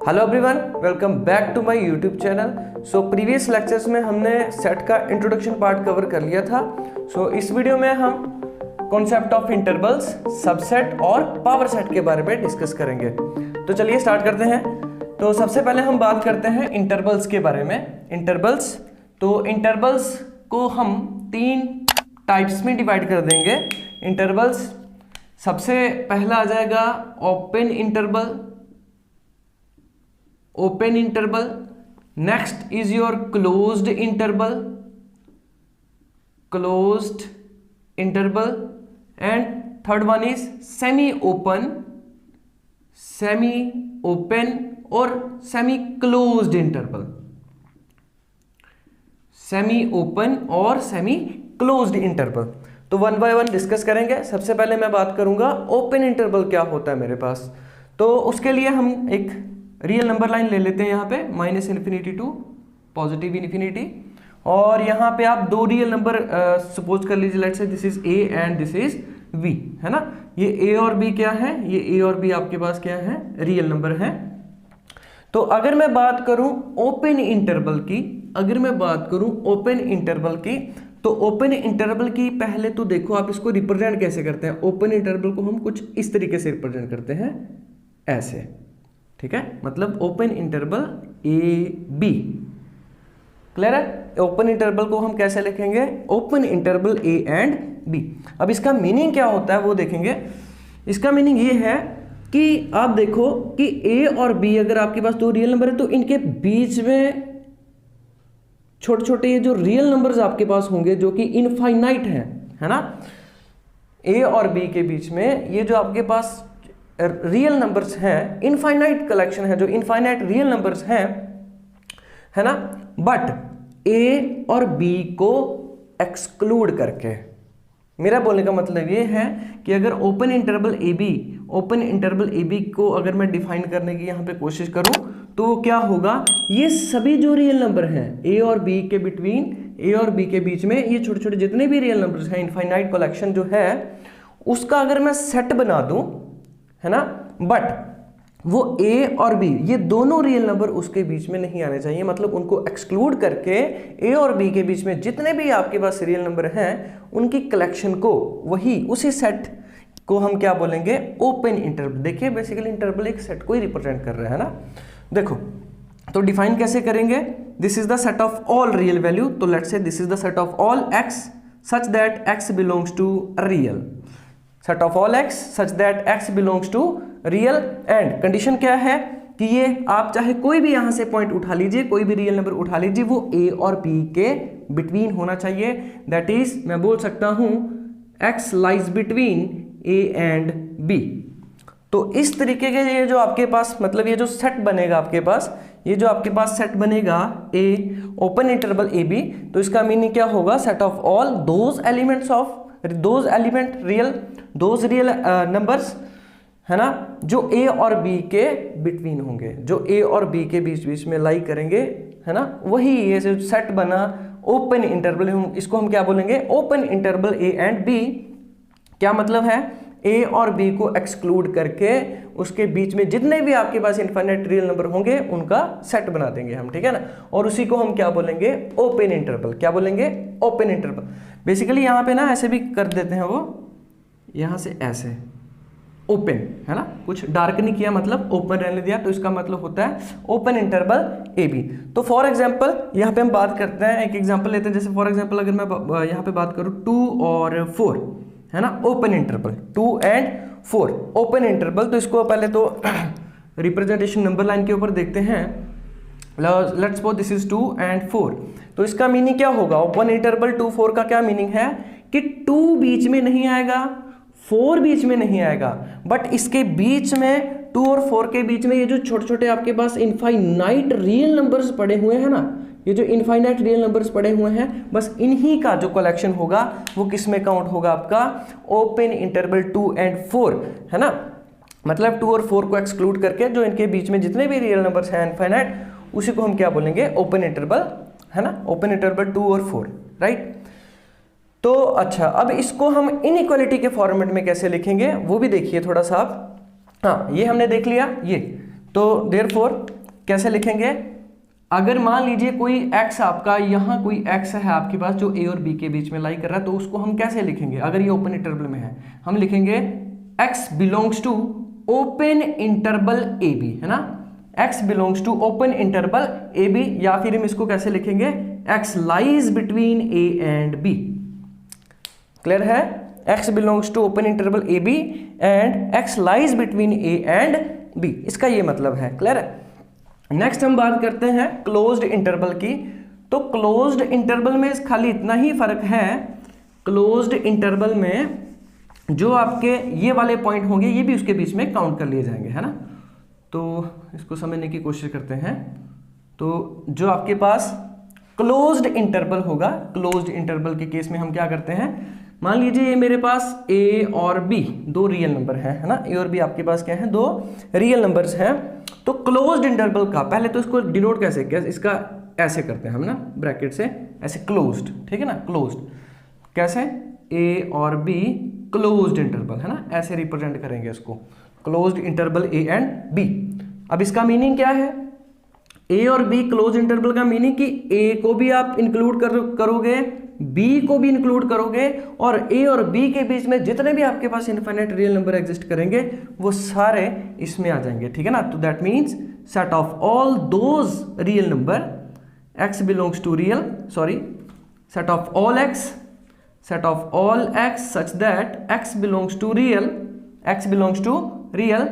Hello everyone, welcome back to my YouTube channel. So previous lectures में हमने set का introduction part cover कर लिया था। सो इस वीडियो में हम कॉन्सेप्ट ऑफ इंटरवल्स, सबसेट और पावर सेट के बारे में डिस्कस करेंगे। तो चलिए स्टार्ट करते हैं। तो सबसे पहले हम बात करते हैं इंटरवल्स के बारे में। इंटरवल्स, तो इंटरवल्स को हम तीन टाइप्स में डिवाइड कर देंगे। इंटरवल्स, सबसे पहला आ जाएगा open interval. Open interval, next is your closed interval, closed interval, and third one is semi open, semi open और semi closed interval. Semi open और सेमी क्लोज्ड इंटरवल, तो वन बाय वन डिस्कस करेंगे। सबसे पहले मैं बात करूंगा open interval क्या होता है मेरे पास। तो उसके लिए हम एक रियल नंबर लाइन ले लेते हैं यहाँ पे, minus infinity to positive infinity, और यहाँ पे आप दो रियल नंबर सपोज कर लीजिए। Let's say this is A and this is B, है ना। ये ए और बी क्या है, ये ए और बी आपके पास क्या है, रियल नंबर है। तो अगर मैं बात करूं ओपन इंटरवल की, अगर मैं बात करूं ओपन इंटरवल की, तो ओपन इंटरवल की पहले तो देखो आप इसको रिप्रेजेंट कैसे करते हैं। ओपन इंटरवल को हम कुछ इस तरीके से रिप्रेजेंट करते हैं, ऐसे, ठीक है। मतलब open interval A B, clear है। ओपन इंटरवल को हम कैसे लिखेंगे, open interval A and B. अब इसका मीनिंग क्या होता है वो देखेंगे। इसका मीनिंग ये है कि आप देखो कि ए और बी अगर आपके पास दो रियल नंबर है, तो इनके बीच में छोटे छोटे ये जो रियल नंबर्स आपके पास होंगे जो कि इनफाइनाइट हैं, है ना। ए और बी के बीच में ये जो आपके पास रियल नंबर्स हैं, इनफाइनाइट कलेक्शन है, जो इनफाइनाइट रियल नंबर्स हैं, है ना। बट ए और बी को एक्सक्लूड करके, मेरा बोलने का मतलब ये है कि अगर open interval A B, open interval A B को अगर मैं डिफाइन करने की यहाँ पे कोशिश करूँ तो क्या होगा, ये सभी जो रियल नंबर हैं ए और बी के बिटवीन, ए और बी के बीच में ये छोटे छोटे जितने भी रियल नंबर्स हैं, इनफाइनाइट कलेक्शन जो है, उसका अगर मैं सेट बना दूं, है ना, बट वो ए और बी ये दोनों रियल नंबर उसके बीच में नहीं आने चाहिए। मतलब उनको एक्सक्लूड करके ए और बी के बीच में जितने भी आपके पास रियल नंबर हैं उनकी कलेक्शन को, वही उसी सेट को हम क्या बोलेंगे, ओपन इंटरवल। देखिए बेसिकली इंटरवल एक सेट को ही रिप्रेजेंट कर रहा है ना। देखो तो डिफाइन कैसे करेंगे, this is the set of all real value. तो let's say this is the set of all X such that X belongs to real, set of all X such that X belongs to real. And condition क्या है कि ये आप चाहे कोई भी यहां से पॉइंट उठा लीजिए, कोई भी रियल नंबर उठा लीजिए, वो ए और बी के बिटवीन होना चाहिए। दैट इज मैं बोल सकता हूं X lies between A and B. तो इस तरीके के ये जो आपके पास, मतलब ये जो सेट बनेगा आपके पास, ये जो आपके पास सेट बनेगा ए ओपन इंटरवल ए बी, तो इसका मीनिंग क्या होगा, set of all those elements of those element real, those real numbers, है ना, जो ए और बी के बिटवीन होंगे, जो ए और बी के बीच बीच में लाई करेंगे, है ना, वही ये जो सेट बना ओपन इंटरवल, इसको हम क्या बोलेंगे, open interval A and B. क्या मतलब है, ए और बी को एक्सक्लूड करके उसके बीच में जितने भी आपके पास इनफाइनाइट रियल नंबर होंगे उनका सेट बना देंगे हम, ठीक है ना। और उसी को हम क्या बोलेंगे, ओपन इंटरवल। क्या बोलेंगे, ओपन इंटरवल। बेसिकली यहाँ पे ना ऐसे भी कर देते हैं, वो यहाँ से ऐसे ओपन, है ना, कुछ डार्क नहीं किया, मतलब ओपन रहने दिया, तो इसका मतलब होता है ओपन इंटरवल ए बी। तो फॉर एग्जांपल यहाँ पे हम बात करते हैं, एक एग्जांपल लेते हैं। जैसे फॉर एग्जांपल अगर मैं यहाँ पे बात करूँ 2 और 4, है ना, open interval 2 and 4 open interval. तो इसको पहले तो रिप्रेजेंटेशन नंबर लाइन के ऊपर देखते हैं। Let's suppose this is 2 and 4। तो इसका मीनिंग क्या होगा, ओपन इंटरवल 2 4 का क्या मीनिंग है कि 2 बीच में नहीं आएगा, 4 बीच में नहीं आएगा, बट इसके बीच में 2 और 4 के बीच में ये जो छोटे छोटे आपके पास इनफाइनाइट रियल नंबर्स पड़े हुए हैं ना, ये जो इनफाइनाइट रियल नंबर्स पड़े हुए हैं, बस इन्हीं का जो कलेक्शन होगा वो किस में काउंट होगा, आपका ओपन इंटरवल 2 एंड 4, है ना। मतलब 2 और 4 को एक्सक्लूड करके जो इनके बीच में जितने भी रियल नंबर्स हैं इनफाइनाइट, उसी को हम क्या बोलेंगे, ओपन इंटरवल, है ना, ओपन इंटरवल 2 और 4, राइट। तो अच्छा, अब इसको हम इनइक्वालिटी के फॉर्मेट में कैसे लिखेंगे वो भी देखिए थोड़ा सा आप। हाँ, ये हमने देख लिया ये। तो देयरफॉर कैसे लिखेंगे, अगर मान लीजिए कोई x आपका, यहाँ कोई x है आपके पास जो a और b के बीच में लाई कर रहा है, तो उसको हम कैसे लिखेंगे, अगर ये ओपन इंटरवल में है, हम लिखेंगे x belongs to open interval A B, है ना, x belongs to open interval A B, या फिर हम इसको कैसे लिखेंगे, x lies between a and b। Clear है, x belongs to open interval A B and x lies between a and b, इसका ये मतलब है। क्लियर है। नेक्स्ट हम बात करते हैं क्लोज्ड इंटरवल की। तो क्लोज्ड इंटरवल में खाली इतना ही फर्क है, क्लोज्ड इंटरवल में जो आपके ये वाले पॉइंट होंगे ये भी उसके बीच में काउंट कर लिए जाएंगे, है ना। तो इसको समझने की कोशिश करते हैं। तो जो आपके पास क्लोज्ड इंटरवल होगा, क्लोज्ड इंटरवल के केस में हम क्या करते हैं, मान लीजिए ये मेरे पास a और b दो रियल नंबर है ना, a और b आपके पास क्या है, दो रियल नंबर्स हैं। तो क्लोज्ड इंटरवल का पहले तो इसको डिनोट कैसे, इसका ऐसे करते हैं हम ना, ब्रैकेट से ऐसे क्लोज्ड, ठीक है ना, क्लोज्ड कैसे, a और b क्लोज्ड इंटरवल, है ना, ऐसे रिप्रेजेंट करेंगे इसको, closed interval a and b। अब इसका मीनिंग क्या है, a और b क्लोज इंटरवल का मीनिंग कि a को भी आप इंक्लूड करोगे, b को भी इंक्लूड करोगे, और a और b के बीच में जितने भी आपके पास इनफाइनाइट रियल नंबर एग्जिस्ट करेंगे वो सारे इसमें आ जाएंगे, ठीक है ना। तो that means set of all those real number x belongs to real, sorry, set of all x, set of all x such that x belongs to real, x belongs to real,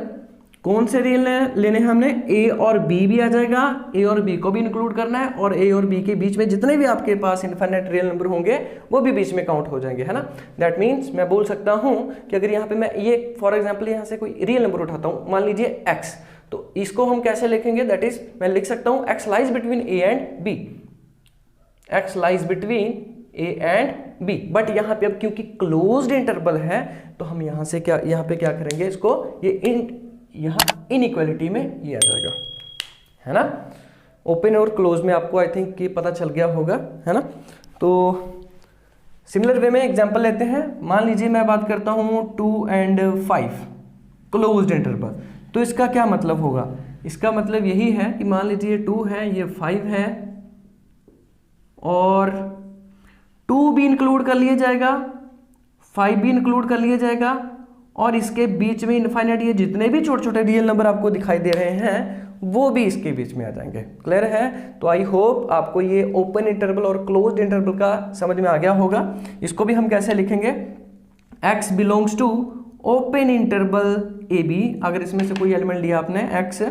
कौन से real लेने हमने, a और b भी आ जाएगा, a और b को भी इंक्लूड करना है, और a और b के बीच में जितने भी आपके पास इनफाइनाइट रियल नंबर होंगे वो भी बीच में काउंट हो जाएंगे, है ना। दैट मीन्स मैं बोल सकता हूं कि अगर यहाँ पे मैं ये फॉर एग्जांपल यहाँ से कोई रियल नंबर उठाता हूँ, मान लीजिए x, तो इसको हम कैसे लिखेंगे, दैट इज मैं लिख सकता हूँ x lies between a and b, x lies between a and b। But यहाँ पे अब क्योंकि क्लोज्ड इंटरवल है तो हम यहाँ से क्या, यहाँ पे क्या करेंगे, इसको ये यहाँ इनइक्वालिटी में ये आ जाएगा, है ना। ओपन और क्लोज में आपको आई थिंक ये पता चल गया होगा, है ना। तो सिमिलर वे में एग्जांपल लेते हैं, मान लीजिए मैं बात करता हूँ 2 एंड 5 क्लोज्ड इंटरवल, तो इसका क्या मतलब होगा, इसका मतलब यही है कि मान लीजिए 2 है, ये 5 है, और 2 भी इंक्लूड कर लिया जाएगा, 5 भी इंक्लूड कर लिया जाएगा, और इसके बीच में इनफाइनाइट ये जितने भी छोटे छोटे रियल नंबर आपको दिखाई दे रहे हैं वो भी इसके बीच में आ जाएंगे। क्लियर है। तो आई होप आपको ये ओपन इंटरवल और क्लोज्ड इंटरवल का समझ में आ गया होगा। इसको भी हम कैसे लिखेंगे, x belongs to open interval A B, अगर इसमें से कोई एलिमेंट लिया आपने x,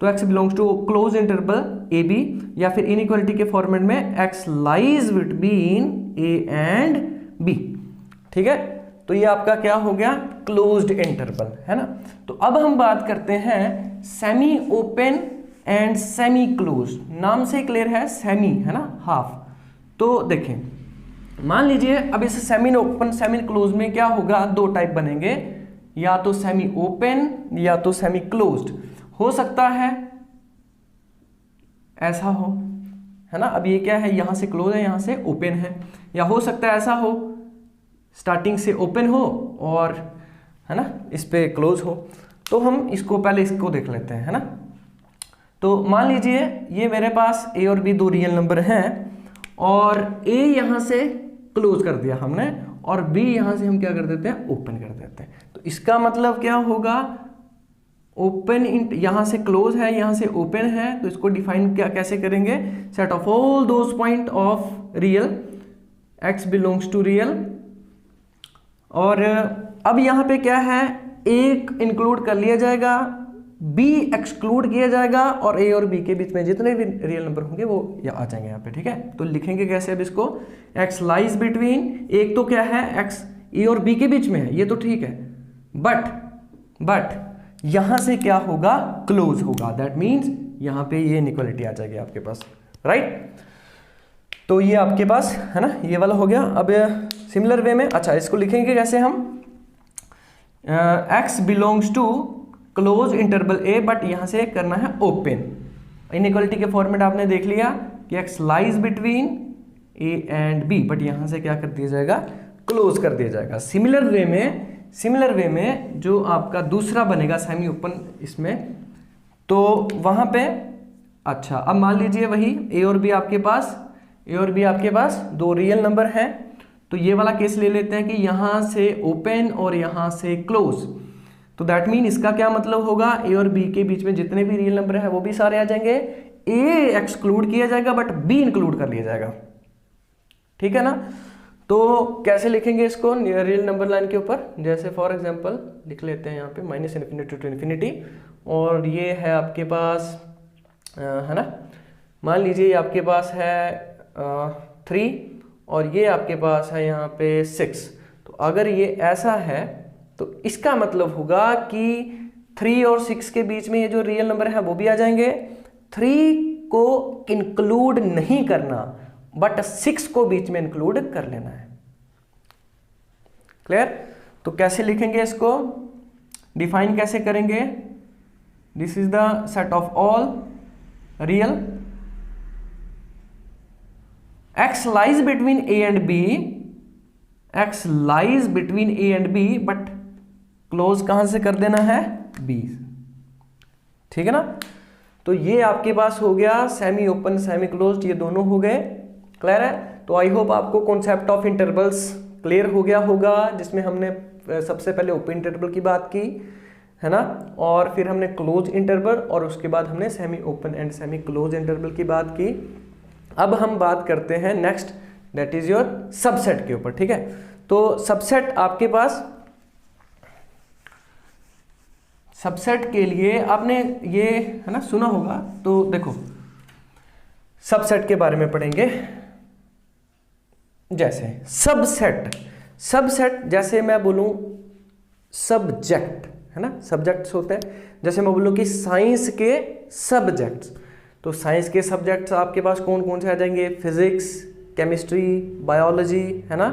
तो x belongs to close interval A B, या फिर इनइक्वालिटी के फॉर्मेट में x lies between a and b, ठीक है। तो ये आपका क्या हो गया, क्लोज्ड इंटरवल, है ना। तो अब हम बात करते हैं semi open and semi close. नाम से क्लियर है, सेमी, है ना, हाफ। तो देखें, मान लीजिए अब इस सेमी ओपन सेमी क्लोज में क्या होगा, दो टाइप बनेंगे, या तो सेमी ओपन या तो सेमी क्लोज्ड। हो सकता है ऐसा हो, है ना, अब ये क्या है, यहां से क्लोज है, यहां से ओपन है, या हो सकता है ऐसा हो, स्टार्टिंग से ओपन हो और, है ना, इस पे क्लोज हो। तो हम इसको पहले इसको देख लेते हैं, है ना। तो मान लीजिए ये मेरे पास a और b दो रियल नंबर हैं, और a यहां से क्लोज कर दिया हमने, और b यहां से हम क्या कर देते हैं, ओपन कर देते हैं। तो इसका मतलब क्या होगा, ओपन यहां से क्लोज है, यहां से ओपन है, तो इसको डिफाइन क्या कैसे करेंगे, set of all those point of real, x belongs to real, और अब यहाँ पे क्या है, एक इंक्लूड कर लिया जाएगा, b एक्सक्लूड किया जाएगा, और a और b के बीच में जितने भी रियल नंबर होंगे वो आ जाएंगे यहाँ पे, ठीक है। तो लिखेंगे कैसे अब इसको, x लाइज बिटवीन, एक तो क्या है x a और b के बीच में है, ये तो ठीक है, बट यहां से क्या होगा, क्लोज होगा, दैट मीन्स यहाँ पे ये इनइक्वालिटी आ जाएगी आपके पास, राइट। तो ये आपके पास, है ना, ये वाला हो गया। अब सिमिलर वे में, अच्छा इसको लिखेंगे कैसे हम, x belongs to close interval a, but यहां से करना है ओपन। इनइक्वालिटी के फॉर्मेट आपने देख लिया कि x lies between a and b, but यहां से क्या कर दिया जाएगा, क्लोज कर दिया जाएगा। सिमिलर वे में जो आपका दूसरा बनेगा सेमी ओपन, इसमें तो वहां पे अच्छा, अब मान लीजिए वही ए और बी आपके पास दो रियल नंबर हैं, तो ये वाला केस ले लेते हैं कि यहां से ओपन और यहां से क्लोज। तो दैट मीन इसका क्या मतलब होगा, ए और बी के बीच में जितने भी रियल नंबर है वो भी सारे आ जाएंगे, ए एक्सक्लूड किया जाएगा बट बी इंक्लूड कर लिया जाएगा। ठीक है ना। तो कैसे लिखेंगे इसको रियल नंबर लाइन के ऊपर, जैसे फॉर एग्जांपल लिख लेते हैं यहाँ पे माइनस इन्फिनिटी टू इन्फिनिटी, और ये है आपके पास है ना, मान लीजिए ये आपके पास है 3 और ये आपके पास है यहाँ पे 6। तो अगर ये ऐसा है तो इसका मतलब होगा कि 3 और 6 के बीच में ये जो रियल नंबर है वो भी आ जाएंगे। 3 को इंक्लूड नहीं करना बट 6 को बीच में इंक्लूड कर लेना है। क्लियर। तो कैसे लिखेंगे इसको, डिफाइन कैसे करेंगे, this is the set of all real x lies between a and b, x lies between a and b but close कहां से कर देना है, b। ठीक है ना। तो ये आपके पास हो गया सेमी ओपन सेमी क्लोज्ड, ये दोनों हो गए। क्लियर है। तो आई होप आपको कॉन्सेप्ट ऑफ इंटरवल्स क्लियर हो गया होगा, जिसमें हमने सबसे पहले ओपन इंटरवल की बात की है ना, और फिर हमने क्लोज इंटरवल, और उसके बाद हमने semi open and semi close interval की बात की। अब हम बात करते हैं next, that is your subset के ऊपर। ठीक है। तो सबसेट आपके पास, सबसेट के लिए आपने ये है ना सुना होगा, तो देखो सबसेट के बारे में पढ़ेंगे। जैसे सबसेट जैसे मैं बोलूं सब्जेक्ट है ना, सब्जेक्ट्स होते हैं, जैसे मैं बोलूं कि साइंस के सब्जेक्ट्स, तो साइंस के सब्जेक्ट्स आपके पास कौन कौन से आ जाएंगे, फिजिक्स, केमिस्ट्री, बायोलॉजी है ना,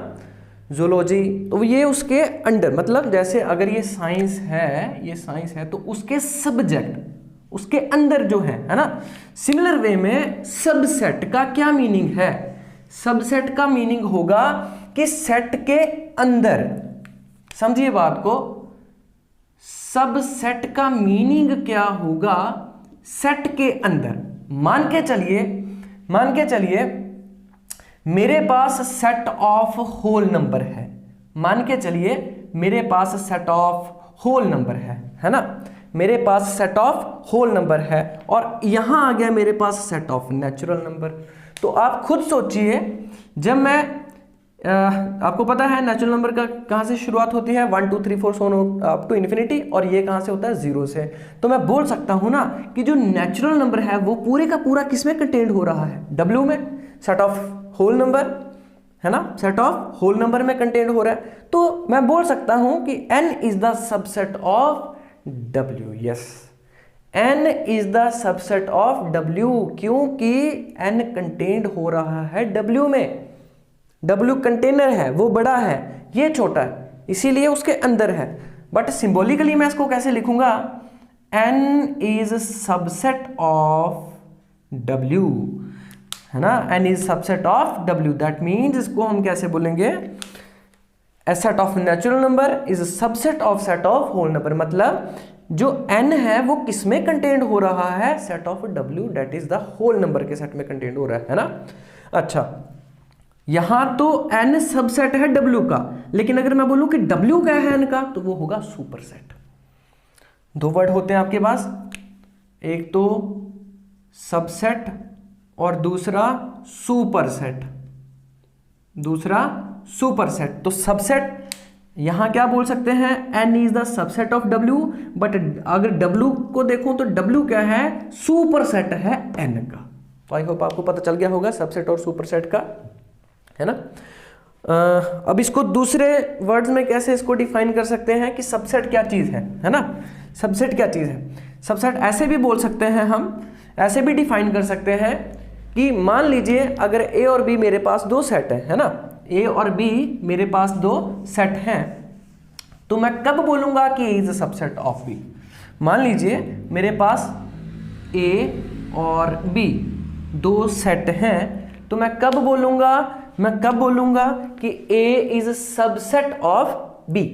जूलॉजी। तो ये उसके अंडर, मतलब जैसे अगर ये साइंस है तो उसके सब्जेक्ट उसके अंदर जो है ना। सिमिलर वे में सबसेट का क्या मीनिंग है, सबसेट का मीनिंग होगा कि सेट के अंदर, समझिए बात को, सबसेट का मीनिंग क्या होगा, सेट के अंदर। मान के चलिए मेरे पास सेट ऑफ होल नंबर है, मान के चलिए मेरे पास सेट ऑफ होल नंबर है ना, मेरे पास सेट ऑफ होल नंबर है, और यहां आ गया मेरे पास सेट ऑफ नेचुरल नंबर। तो आप खुद सोचिए, जब मैं आपको पता है नेचुरल नंबर का कहां से शुरुआत होती है, 1 2 3 4 सो अप टू इन्फिनिटी, और ये कहां से होता है, 0 से। तो मैं बोल सकता हूं ना कि जो नेचुरल नंबर है वो पूरे का पूरा किस में कंटेन्ड हो रहा है, W में, सेट ऑफ होल नंबर है ना, सेट ऑफ होल नंबर में कंटेन्ड हो रहा है। तो मैं बोल सकता हूं कि n is the subset of W। Yes, n is the subset of W, क्योंकि n कंटेन्ड हो रहा है W में। W कंटेनर है, वो बड़ा है, ये छोटा है, इसीलिए उसके अंदर है। बट सिंबॉलिकली मैं इसको कैसे लिखूंगा, n is subset of W है ना, n is subset of W। That means इसको हम कैसे बोलेंगे, a set of natural number is a subset of set of whole number। मतलब जो n है वो किस में कंटेन्ड हो रहा है, set of W, that is the whole number के सेट में कंटेन्ड हो रहा है ना। अच्छा, यहां तो n सबसेट है W का, लेकिन अगर मैं बोलूं कि W क्या है n का, तो वो होगा सुपरसेट। दो वर्ड होते हैं आपके पास, एक तो सबसेट और दूसरा सुपरसेट। तो सबसेट यहां क्या बोल सकते हैं, n is the subset of W, but अगर W को देखो तो W क्या है, सुपरसेट है n का। तो आई होप आपको पता चल गया होगा सबसेट और सुपरसेट का, है ना। अब इसको दूसरे वर्ड्स में कैसे इसको डिफाइन कर सकते हैं कि सबसेट क्या चीज है ना, सबसेट क्या चीज है। सबसेट ऐसे भी बोल सकते हैं, हम ऐसे भी डिफाइन कर सकते हैं कि मान लीजिए अगर A और B मेरे पास दो सेट है ना, A और B मेरे पास दो सेट हैं, तो मैं कब बोलूंगा कि A is a subset of B। मान लीजिए मेरे पास A और B दो सेट हैं, तो मैं कब बोलूंगा कि A is a subset of B।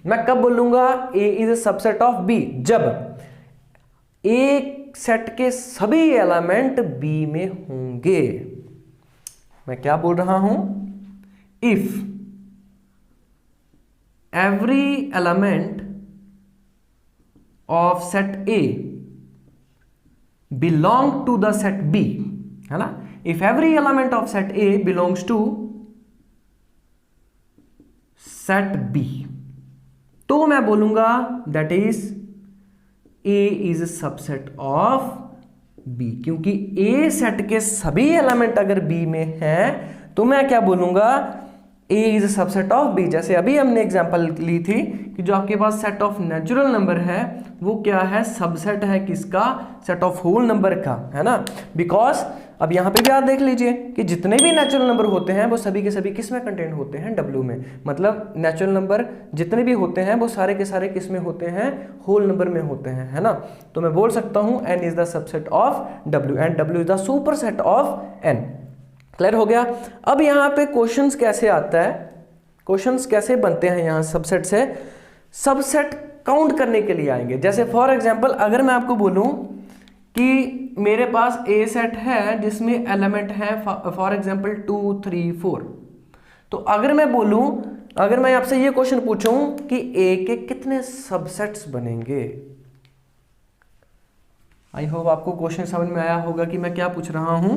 मैं कब बोलूंगा A is a subset of B, जब ए सेट के सभी एलिमेंट बी में होंगे। मैं क्या बोल रहा हूं? If every element of set A belong to the set B, है ना, if every element of set A belongs to set B, तो मैं बोलूंगा that is A is subset of B, क्योंकि ए सेट के सभी एलिमेंट अगर B में हैं तो मैं क्या बोलूंगा? ए इज सबसेट ऑफ बी। जैसे अभी हमने एग्जांपल ली थी कि जो आपके पास सेट ऑफ नेचुरल नंबर है वो क्या है? सबसेट है किसका? सेट ऑफ होल नंबर का, है ना। बिकॉज अब यहां पे भी आप देख लीजिए कि जितने भी नेचुरल नंबर होते हैं वो सभी के सभी किस में कंटेंट होते हैं? डब्ल्यू में। मतलब नेचुरल नंबर जितने भी होते हैं वो सारे के सारे किस में होते हैं? होल नंबर में होते हैं, है ना। तो मैं बोल सकता हूं N is the subset of W and W is the super set of N. Clear हो गया? अब यहाँ पे क्वेश्चंस कैसे आता है, क्वेश्चंस कैसे बनते हैं यहाँ सबसेट से? सबसेट काउंट करने के लिए आएंगे। जैसे फॉर एग्जांपल अगर मैं आपको बोलूं कि मेरे पास ए सेट है जिसमें एलिमेंट है फॉर एग्जांपल 2 3 4, तो अगर मैं बोलूं, अगर मैं आपसे ये क्वेश्चन पूछूं कि ए के कितने सबसेट्स बनेंगे, आई होप आपको क्वेश्चन समझ में आया होगा कि मैं क्या पूछ रहा हूं।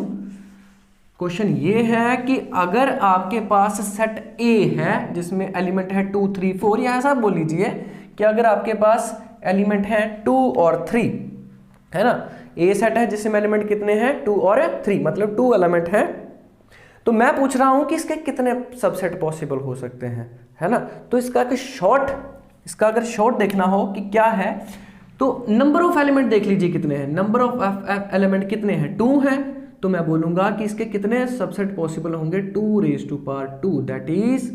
क्वेश्चन ये है कि अगर आपके पास सेट ए है जिसमें एलिमेंट है 2 3 4, या ऐसा बोल लीजिए कि अगर आपके पास एलिमेंट है 2 और 3, है ना, ए सेट है जिसमें एलिमेंट कितने हैं? 2 और 3, मतलब 2 एलिमेंट हैं। तो मैं पूछ रहा हूं कि इसके कितने सबसेट पॉसिबल हो सकते हैं, है ना। तो इसका अगर शॉर्ट देखना हो कि क्या है, तो नंबर ऑफ एलिमेंट देख लीजिए कितने हैं। नंबर ऑफ एलिमेंट कितने हैं? 2 हैं। तो मैं बोलूंगा कि इसके कितने सबसेट पॉसिबल होंगे? 2 raise to power 2, that is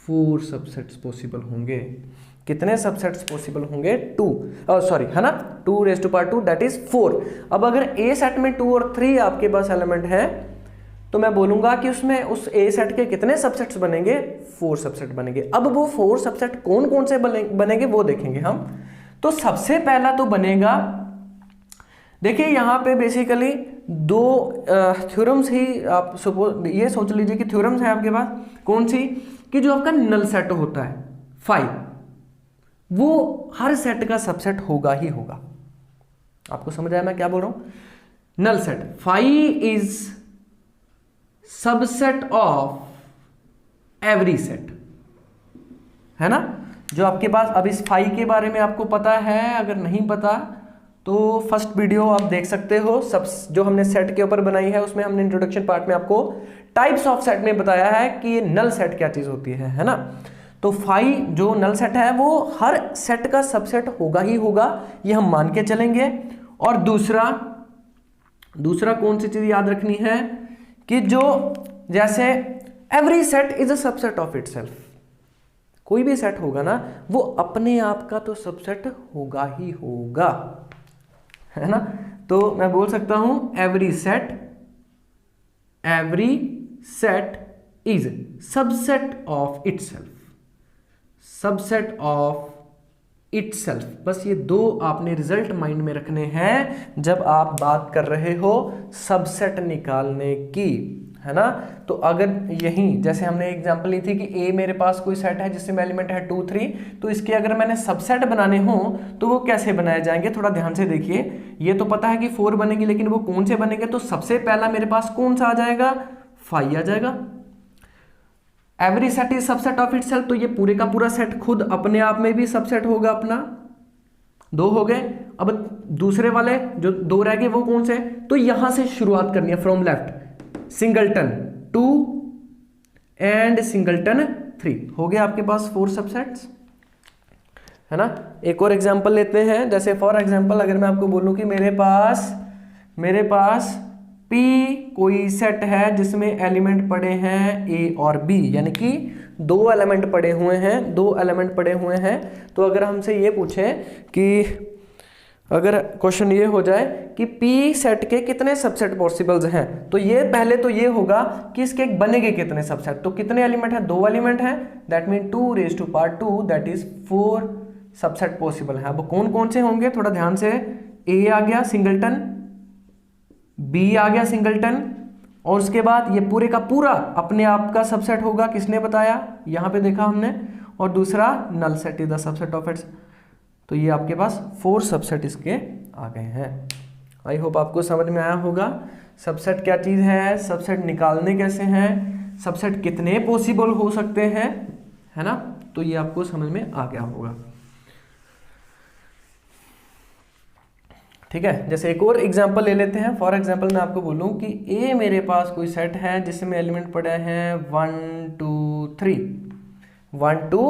4 subsets possible होंगे। कितने सबसेट्स पॉसिबल होंगे? 2, सॉरी, है ना, 2 raise to power 2 that is 4। अब अगर ए सेट में 2 और 3 आपके पास एलिमेंट है तो मैं बोलूंगा कि उसमें उस ए सेट के कितने सबसेट्स बनेंगे? 4 सबसेट बनेंगे। अब वो 4 सबसेट कौन कौन से बनेंगे वो देखेंगे हम। तो सबसे पहला तो बनेगा, देखिए यहाँ पे बेसिकली 2 थ्योरम्स ही आप सपोज ये सोच लीजिए कि थ्योरम्स है आपके पास। कौन सी? कि जो आपका नल सेट होता है 5, वो हर सेट का सबसेट होगा ही होगा। आपको समझ आया मैं क्या बोल रहा हूं? Null set 5 is subset of every set, है ना। जो आपके पास, अब इस 5 के बारे में आपको पता है, अगर नहीं पता तो फर्स्ट वीडियो आप देख सकते हो। सब जो हमने सेट के ऊपर बनाई है उसमें हमने इंट्रोडक्शन पार्ट में आपको टाइप्स ऑफ सेट में बताया है कि नल सेट क्या चीज होती है ना। तो 5 जो नल सेट है वो हर सेट का सबसेट होगा ही होगा, ये हम मान के चलेंगे। और दूसरा कौन सी चीज याद रखनी है कि जो जैसे every set is a subset of itself, कोई भी सेट होगा ना वो अपने आप का तो सबसेट होगा ही होगा, है ना। तो मैं बोल सकता हूं every set is subset of itself, subset of itself. बस ये 2 आपने रिजल्ट माइंड में रखने हैं जब आप बात कर रहे हो सबसेट निकालने की, है ना। तो अगर यही जैसे हमने एग्जांपल ली थी कि ए मेरे पास कोई सेट है जिसमें एलिमेंट है 2 3, तो इसके अगर मैंने सबसेट बनाने हो तो वो कैसे बनाए जाएंगे? थोड़ा ध्यान से देखिए। ये तो पता है कि 4 बनेगी, लेकिन वो कौन से बनेंगे? तो सबसे पहला मेरे पास कौन सा आ जाएगा? 5 आ जाएगा। Every set is subset of itself, तो ये पूरे का पूरा सेट खुद अपने आप में भी सबसेट होगा अपना। 2 हो गए। अब दूसरे वाले जो 2 रह गए वो कौन से? तो यहां से शुरुआत करनी है from left. Singleton 2 and singleton 3 हो गया आपके पास 4 सबसेट्स, है ना। एक और एग्जांपल लेते हैं। जैसे फॉर एग्जांपल अगर मैं आपको बोलूं कि मेरे पास P कोई सेट है जिसमें एलिमेंट पड़े हैं A और B, यानी कि 2 एलिमेंट पड़े हुए हैं। तो अगर हमसे ये पूछें कि अगर क्वेश्चन ये हो जाए कि P सेट के कितने सबसेट पॉसिबल्स हैं, तो ये पहले तो ये होगा कि इसके बनेंगे कितने सबसेट। तो कितने एलिमेंट है? 2 एलिमेंट है, that mean 2 raise to power 2 that is 4 subset possible है। अब कौन कौन से होंगे थोड़ा ध्यान से ए आ गया सिंगलटन, बी आ गया सिंगलटन, और उसके बाद ये पूरे का पूरा अपने आप का सबसेट होगा, किसने बताया, यहाँ पे देखा हमने, और दूसरा null set is the subset of its. तो ये आपके पास 4 सबसेट इसके आ गए हैं। आई होप आपको समझ में आया होगा सबसेट क्या चीज़ है, सबसेट निकालने कैसे हैं, सबसेट कितने पॉसिबल हो सकते हैं, है ना। तो ये आपको समझ में आ गया होगा। ठीक है, जैसे एक और एग्जांपल ले लेते हैं। फॉर एग्जांपल मैं आपको बोलूं कि ए मेरे पास कोई सेट है जिसमें एलिमेंट पड़े हैं 1 2 3, 1 2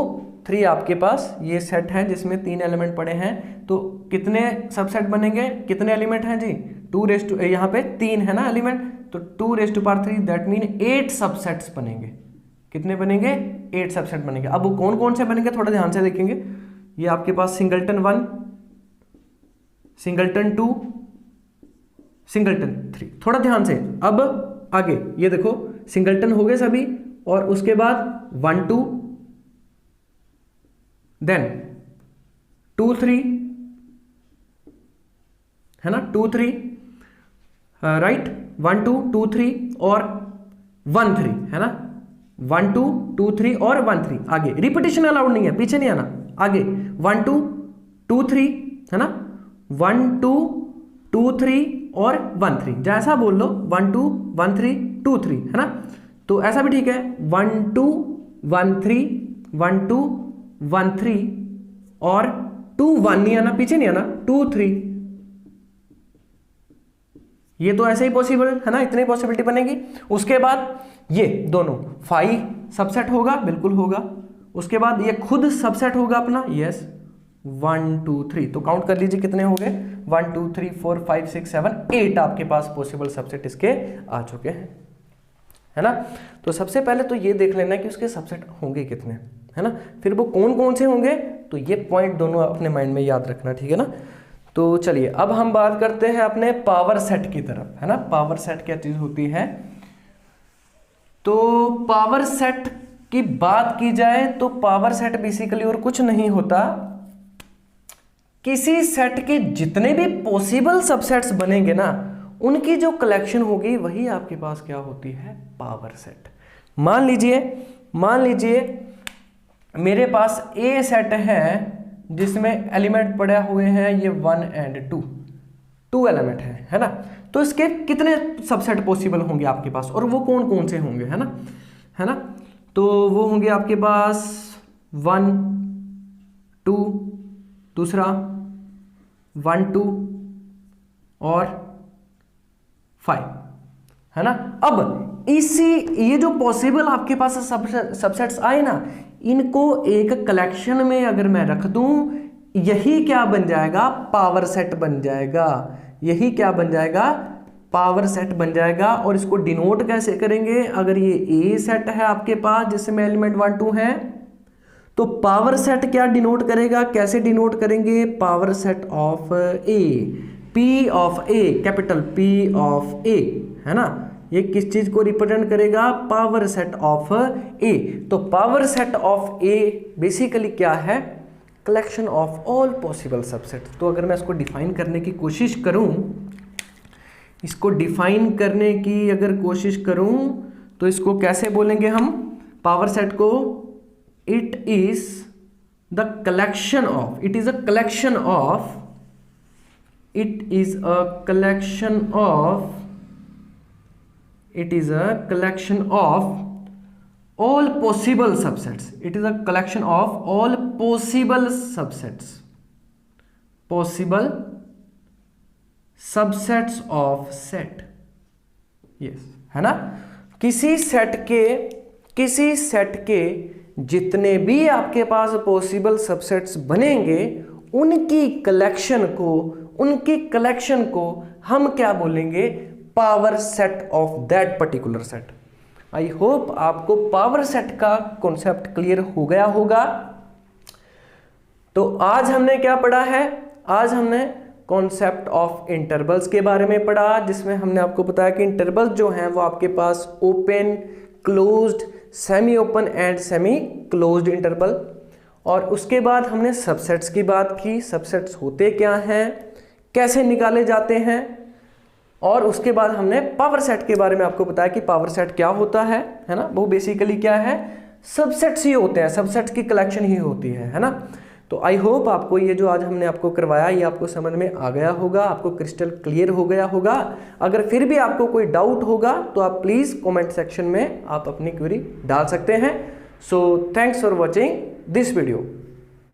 3 आपके पास ये सेट है जिसमें 3 एलिमेंट पड़े हैं। तो कितने सबसेट बनेंगे, कितने एलिमेंट हैं जी, 2 यहाँ पे 3 है ना एलिमेंट, तो 2⁻3 दैट मीन 8 सबसेट्स बनेंगे। कितने बनेंगे, 8 सबसेट बनेंगे। अब वो कौन कौन से बनेंगे थोड़ा ध्यान से देखेंगे। ये आपके पास सिंगलटन 1, सिंगलटन 2, सिंगलटन 3, थोड़ा ध्यान से। अब आगे ये देखो सिंगलटन हो गए सभी, और उसके बाद 1 2, देन 2 3, है ना, 2 3, राइट, 1 2 2 3 और 1 3, है ना, 1 2 2 3 और 1 3। आगे रिपीटिशन अलाउड नहीं है, पीछे नहीं आना, आगे 1 2 2 3, है ना, 1 2 2 3 और 1 3, जैसा बोल लो 1 2 1 3 2 3, है ना। तो ऐसा भी ठीक है, 1 2 1 3 1 2 1 3 और 2 1 नहीं आना, पीछे नहीं आना, 2 3। ये तो ऐसे ही पॉसिबल है ना, इतनी पॉसिबिलिटी बनेगी। उसके बाद ये दोनों 5 सबसेट होगा, बिल्कुल होगा। उसके बाद ये खुद सबसेट होगा अपना, यस, 1 2 3, तो काउंट कर लीजिए कितने हो गए, 1 2 3 4 5 6 7 8 आपके पास पॉसिबल सबसेट इसके आ चुके हैं, है ना। तो सबसे पहले तो ये देख लेना कि उसके सबसेट होंगे कितने, है ना, फिर वो कौन कौन से होंगे, तो ये पॉइंट दोनों अपने माइंड में याद रखना, ठीक है ना। तो चलिए अब हम बात करते हैं अपने पावर सेट की तरफ, है ना। पावर सेट क्या चीज होती है, तो पावर सेट की बात की जाए तो पावर सेट बेसिकली और कुछ नहीं होता, किसी सेट के जितने भी पॉसिबल सबसेट्स बनेंगे ना, उनकी जो कलेक्शन होगी वही आपके पास क्या होती है, पावर सेट। मान लीजिए मेरे पास ए सेट है जिसमें एलिमेंट पड़े हुए हैं ये 1 और 2 एलिमेंट है ना। तो इसके कितने सबसेट पॉसिबल होंगे आपके पास, और वो कौन कौन से होंगे, है ना। तो वो होंगे आपके पास 1 2, दूसरा 1 2 और 5, है ना। अब ये जो पॉसिबल आपके पास सबसेट्स आए ना, इनको एक कलेक्शन में अगर मैं रख दूं, यही क्या बन जाएगा, पावर सेट बन जाएगा। यही क्या बन जाएगा, पावर सेट बन जाएगा। और इसको डिनोट कैसे करेंगे, अगर ये ए सेट है आपके पास जिसमें एलिमेंट 1 2 है, तो पावर सेट क्या डिनोट करेगा, कैसे डिनोट करेंगे, power set of A, P of A, capital P of A, है ना। ये किस चीज को रिप्रेजेंट करेगा, पावर सेट ऑफ ए। तो power set of A basically क्या है, collection of all possible subset. तो अगर मैं इसको डिफाइन करने की कोशिश करूं, तो इसको कैसे बोलेंगे हम पावर सेट को, it is a collection of all possible subsets. It is a collection of all possible subsets of set. Yes, है ना। किसी सेट के जितने भी आपके पास पॉसिबल सबसेट्स बनेंगे, उनकी कलेक्शन को हम क्या बोलेंगे, power set of that particular set. I hope आपको पावर सेट का कॉन्सेप्ट क्लियर हो गया होगा। तो आज हमने क्या पढ़ा है, आज हमने कॉन्सेप्ट ऑफ इंटरवल्स के बारे में पढ़ा, जिसमें हमने आपको बताया कि इंटरवल्स जो हैं वो आपके पास open, closed, semi open and semi closed interval. और उसके बाद हमने सबसेट्स की बात की, सबसेट्स होते क्या हैं, कैसे निकाले जाते हैं, और उसके बाद हमने पावर सेट के बारे में आपको बताया कि पावर सेट क्या होता है ना। वो बेसिकली क्या है, सबसेट्स ही होते हैं, सबसेट्स की कलेक्शन ही होती है ना। तो आई होप आपको ये जो आज हमने आपको करवाया ये आपको समझ में आ गया होगा, आपको क्रिस्टल क्लियर हो गया होगा। अगर फिर भी आपको कोई डाउट होगा तो आप प्लीज़ कमेंट सेक्शन में आप अपनी क्वेरी डाल सकते हैं। So thanks for watching this video.